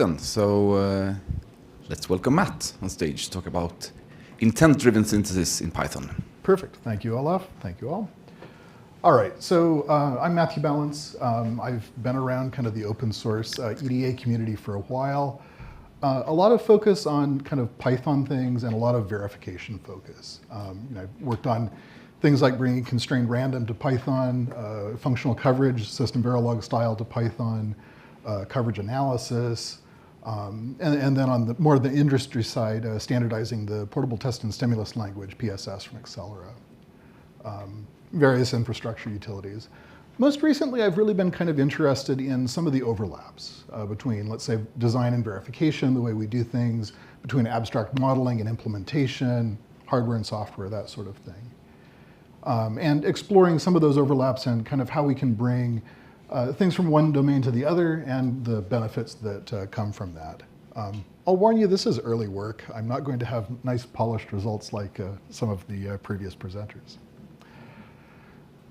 Let's welcome Matt on stage to talk about intent-driven synthesis in Python. Perfect. Thank you, Olaf. Thank you all. All right, so I'm Matthew Ballance. I've been around kind of the open source EDA community for a while. A lot of focus on kind of Python things and a lot of verification focus. I've worked on things like bringing constrained random to Python, functional coverage, system Verilog style to Python, coverage analysis, and then on the more the industry side, standardizing the portable test and stimulus language, PSS from Accelera, various infrastructure utilities. Most recently, I've really been kind of interested in some of the overlaps between, let's say, design and verification, the way we do things, between abstract modeling and implementation, hardware and software, that sort of thing. And exploring some of those overlaps and kind of how we can bring things from one domain to the other and the benefits that come from that. I'll warn you, this is early work. I'm not going to have nice polished results like some of the previous presenters.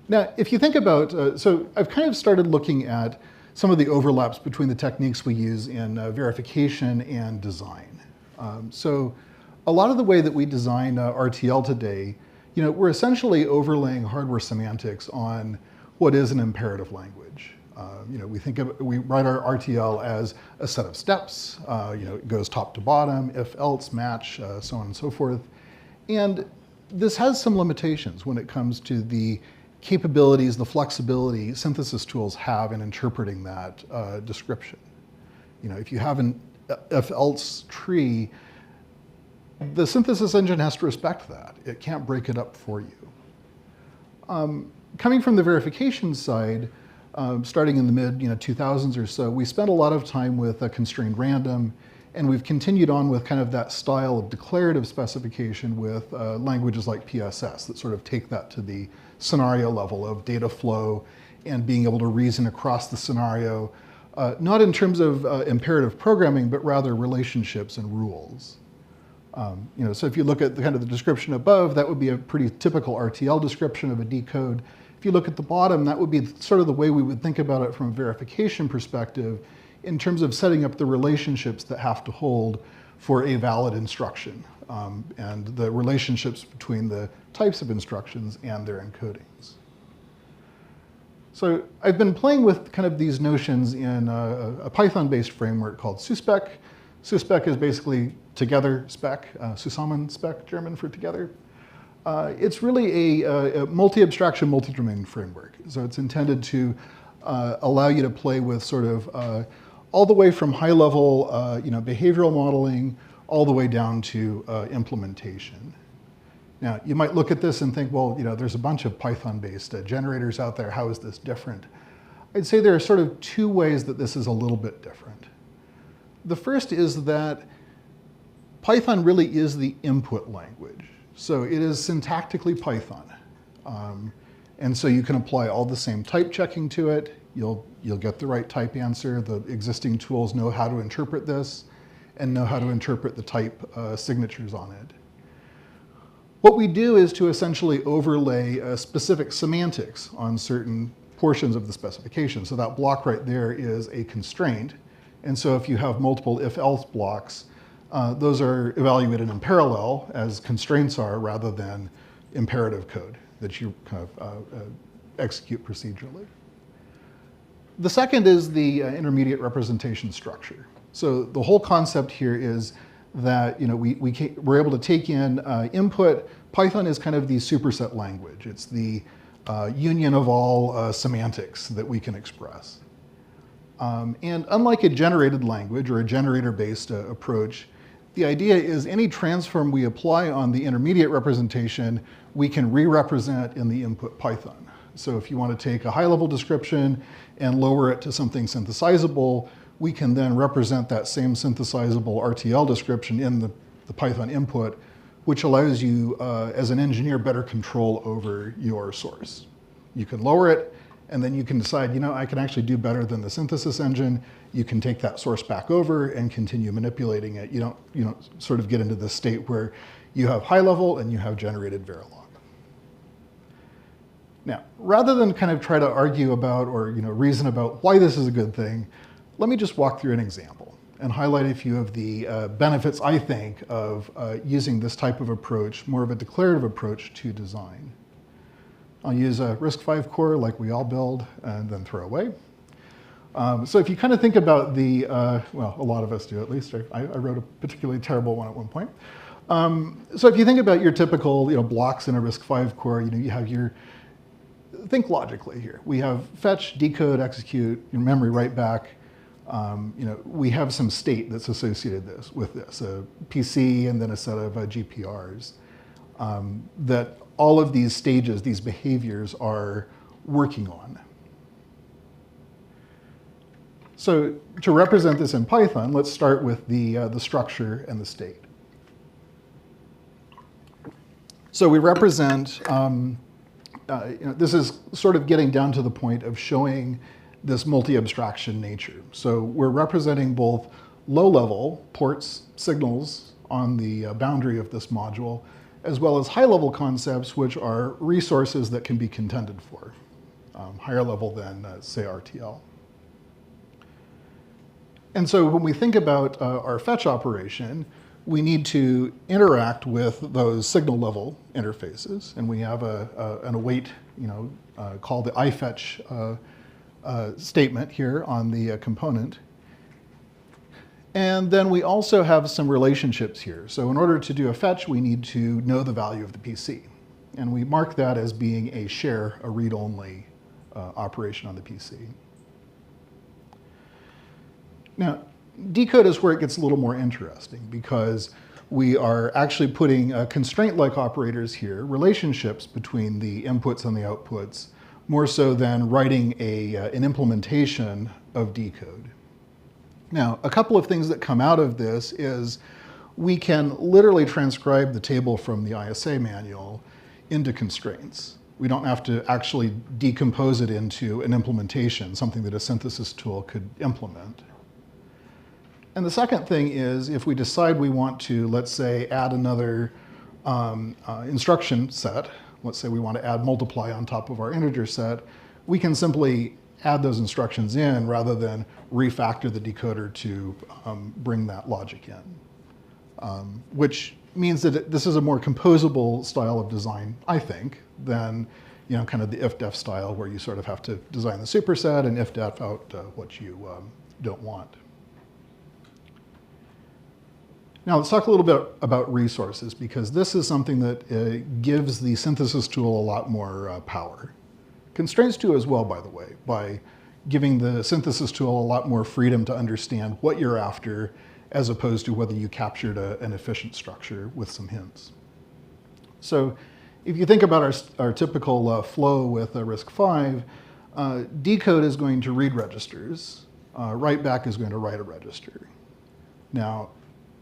Now, if you think about, so I've kind of started looking at some of the overlaps between the techniques we use in verification and design. So a lot of the way that we design RTL today, we're essentially overlaying hardware semantics on what is an imperative language. We write our RTL as a set of steps. It goes top to bottom, if, else, match, so on and so forth. And this has some limitations when it comes to the capabilities, the flexibility synthesis tools have in interpreting that description. If you have an if-else tree, the synthesis engine has to respect that. It can't break it up for you. Coming from the verification side, starting in the mid-2000s or so, we spent a lot of time with constrained random, and we've continued on with kind of that style of declarative specification with languages like PSS that sort of take that to the scenario level of data flow and being able to reason across the scenario, not in terms of imperative programming, but rather relationships and rules. So if you look at the description above, that would be a pretty typical RTL description of a decode. If you look at the bottom, that would be sort of the way we would think about it from a verification perspective in terms of setting up the relationships that have to hold for a valid instruction and the relationships between the types of instructions and their encodings. So I've been playing with kind of these notions in a Python-based framework called Zuspec. Zuspec is basically together spec, zusammen spec, German for together. It's really a multi-abstraction, multi-domain framework. So it's intended to allow you to play with sort of all the way from high-level behavioral modeling all the way down to implementation. Now, you might look at this and think, well, there's a bunch of Python-based generators out there. How is this different? I'd say there are sort of two ways that this is a little bit different. The first is that Python really is the input language. So it is syntactically Python. And so you can apply all the same type checking to it. You'll get the right type answer. The existing tools know how to interpret this and know how to interpret the type signatures on it. What we do is to essentially overlay specific semantics on certain portions of the specification. So that block right there is a constraint. And so if you have multiple if-else blocks, those are evaluated in parallel as constraints are rather than imperative code that you kind of execute procedurally. The second is the intermediate representation structure. So the whole concept here is that we're able to take in input. Python is kind of the superset language. It's the union of all semantics that we can express. And unlike a generated language or a generator-based approach, the idea is any transform we apply on the intermediate representation, we can re-represent in the input Python. So if you want to take a high-level description and lower it to something synthesizable, we can then represent that same synthesizable RTL description in the Python input, which allows you, as an engineer, better control over your source. You can lower it, and then you can decide, I can actually do better than the synthesis engine. You can take that source back over and continue manipulating it. You don't sort of get into this state where you have high level and you have generated Verilog. Now, rather than kind of try to argue about or reason about why this is a good thing, let me just walk through an example. and highlight a few of the benefits, I think, of using this type of approach, more of a declarative approach to design. I'll use a RISC-V core like we all build and then throw away. So if you kind of think about the, well, a lot of us do at least. I wrote a particularly terrible one at one point. So if you think about your typical blocks in a RISC-V core, you have your, think logically here. We have fetch, decode, execute, your memory write back. We have some state that's associated with this, a PC and then a set of GPRs. That all of these stages, these behaviors are working on. So to represent this in Python, let's start with the structure and the state. So we represent, this is sort of getting down to the point of showing this multi-abstraction nature. So we're representing both low-level ports, signals on the boundary of this module, as well as high-level concepts, which are resources that can be contended for, higher level than, say, RTL. And so when we think about our fetch operation, we need to interact with those signal-level interfaces, and we have an await, called the ifetch statement here on the component. And then we also have some relationships here. So in order to do a fetch, we need to know the value of the PC. And we mark that as being a share, a read-only operation on the PC. Now, decode is where it gets a little more interesting because we are actually putting constraint-like operators here, relationships between the inputs and the outputs, more so than writing an implementation of decode. Now, a couple of things that come out of this is we can literally transcribe the table from the ISA manual into constraints. We don't have to actually decompose it into an implementation, something that a synthesis tool could implement. And the second thing is if we decide we want to, let's say, add another instruction set, let's say we want to add multiply on top of our integer set, we can simply add those instructions in rather than refactor the decoder to bring that logic in. Which means that this is a more composable style of design, I think, than kind of the if-def style where you sort of have to design the superset and if-def out what you don't want. Now let's talk a little bit about resources, because this is something that gives the synthesis tool a lot more power. Constraints do as well, by the way, by giving the synthesis tool a lot more freedom to understand what you're after, as opposed to whether you captured an efficient structure with some hints. So if you think about our typical flow with RISC-V, decode is going to read registers, write back is going to write a register. Now,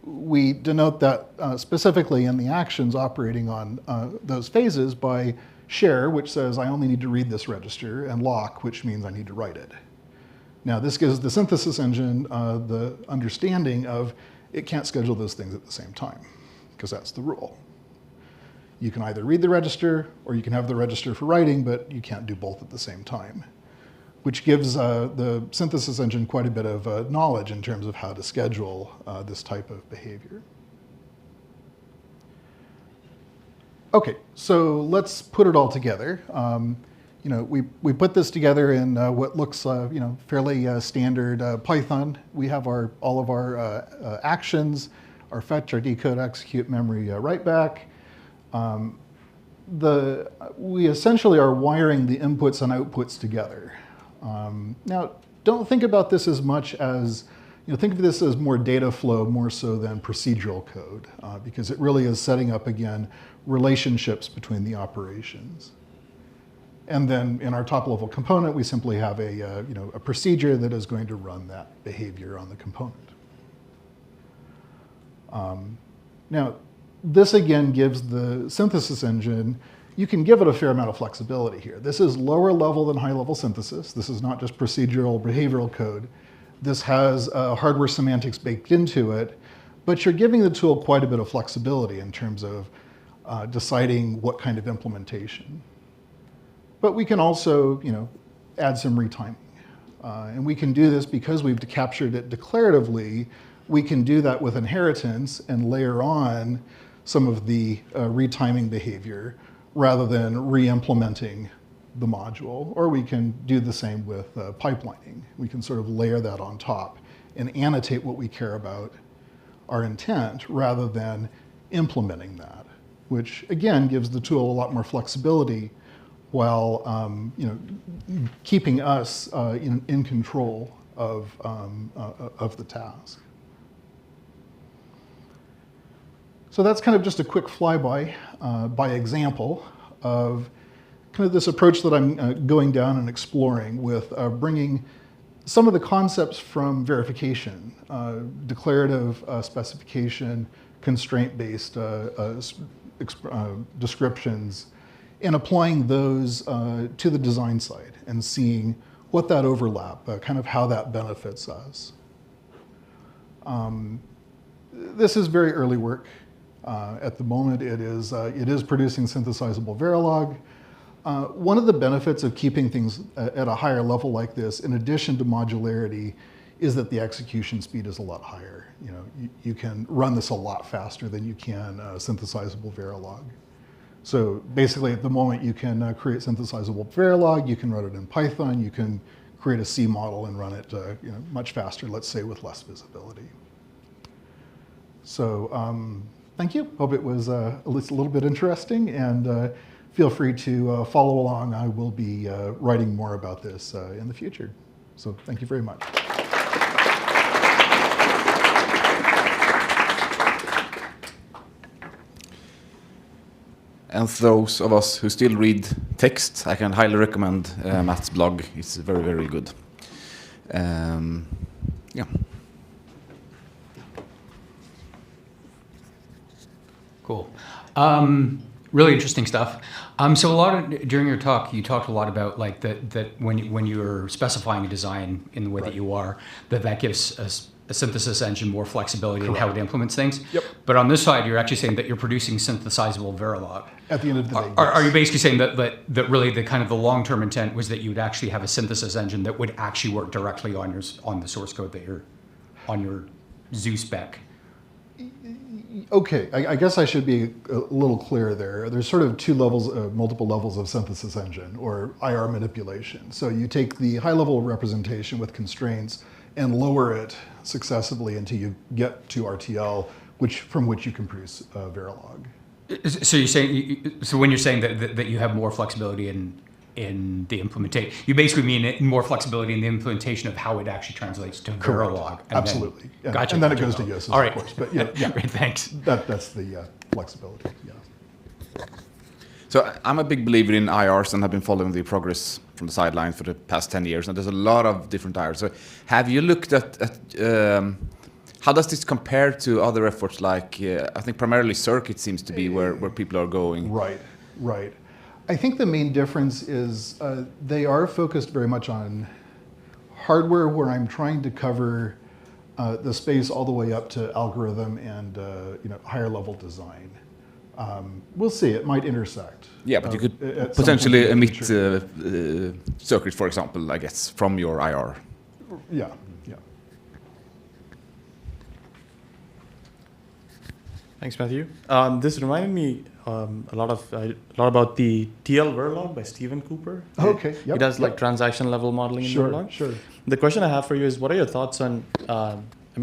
we denote that specifically in the actions operating on those phases by share, which says I only need to read this register, and lock, which means I need to write it. Now this gives the synthesis engine the understanding of it can't schedule those things at the same time, because that's the rule. You can either read the register or you can have the register for writing, but you can't do both at the same time, which gives the synthesis engine quite a bit of knowledge in terms of how to schedule this type of behavior. Okay, so let's put it all together. We put this together in what looks fairly standard Python. We have all of our actions, our fetch, our decode, execute, memory, write back. We essentially are wiring the inputs and outputs together. Now, don't think about this as much as, think of this as more data flow, more so than procedural code, because it really is setting up, again, relationships between the operations. And then in our top-level component, we simply have a procedure that is going to run that behavior on the component. Now, this again gives the synthesis engine, you can give it a fair amount of flexibility here. This is lower level than high-level synthesis. This is not just procedural behavioral code. This has hardware semantics baked into it, but you're giving the tool quite a bit of flexibility in terms of deciding what kind of implementation. But we can also, add some retiming. And we can do this because we've captured it declaratively we can do that with inheritance and layer on some of the retiming behavior rather than re-implementing the module. Or we can do the same with pipelining. We can sort of layer that on top and annotate what we care about, our intent, rather than implementing that, which again gives the tool a lot more flexibility while keeping us in control of the task. So that's kind of just a quick flyby by example of kind of this approach that I'm going down and exploring with bringing some of the concepts from verification, declarative specification, constraint-based descriptions, and applying those to the design side and seeing what that overlap, kind of how that benefits us. This is very early work. At the moment, it is producing synthesizable Verilog. One of the benefits of keeping things at a higher level like this, in addition to modularity, is that the execution speed is a lot higher. You can run this a lot faster than you can synthesizable Verilog. So basically, at the moment, you can create synthesizable Verilog, you can run it in Python, you can create a C model and run it much faster, let's say, with less visibility. So thank you. Hope it was at least a little bit interesting, and feel free to follow along. I will be writing more about this in the future. So thank you very much. And those of us who still read text, I can highly recommend Matt's blog. It's very, very good. Yeah. Cool. Really interesting stuff. So during your talk, you talked a lot about like that when you're specifying a design in the way that you are, that gives a synthesis engine more flexibility in how it implements things. Yep. But on this side, you're actually saying that you're producing synthesizable Verilog. At the end of the day, Are you basically saying that really the kind of the long-term intent was that you would actually have a synthesis engine that would actually work directly on the source code that you're on your Zuspec? Okay, I guess I should be a little clearer there. There's sort of multiple levels of synthesis engine or IR manipulation. So you take the high-level representation with constraints and lower it successively until you get to RTL, from which you can produce Verilog. So you're saying, when you're saying that you have more flexibility in the implementation, you basically mean more flexibility in the implementation of how it actually translates to Verilog. Absolutely. Gotcha. And then it goes to Yosis, all right. of course. But yeah. Great, thanks. That's the flexibility. Yeah. So I'm a big believer in IRs and have been following the progress from the sidelines for the past 10 years. And there's a lot of different IRs. So have you looked at how does this compare to other efforts like, I think primarily circuit seems to be where people are going. Right. I think the main difference is they are focused very much on hardware where I'm trying to cover the space all the way up to algorithm and higher level design. We'll see, it might intersect. Yeah, but you could potentially emit circuits, for example, I guess, from your IR. Yeah. Thanks, Matthew. This reminded me a lot about the TL Verilog by Stephen Cooper. Okay. Yep. He does like transaction level modeling in Verilog. Sure. The question I have for you is, what are your thoughts on?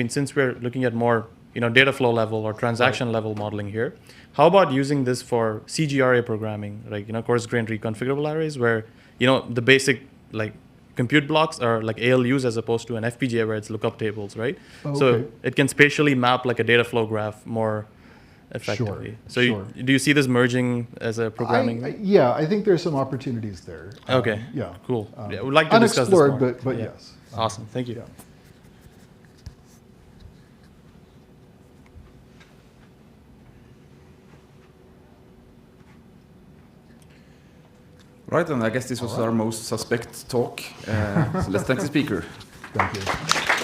Since we're looking at more, data flow level or transaction level modeling here, how about using this for CGRA programming, like coarse grained reconfigurable arrays, where the basic compute blocks are like ALUs as opposed to an FPGA where it's lookup tables, right? Okay. So it can spatially map like a data flow graph more effectively. Sure. Do you see this merging as a programming? I think there's some opportunities there. Okay. Yeah. Cool. I would like to discuss this more. Unexplored, but yes. Awesome. Thank you. Yeah. Right, and I guess this was our most suspect talk. So let's thank the speaker. Thank you.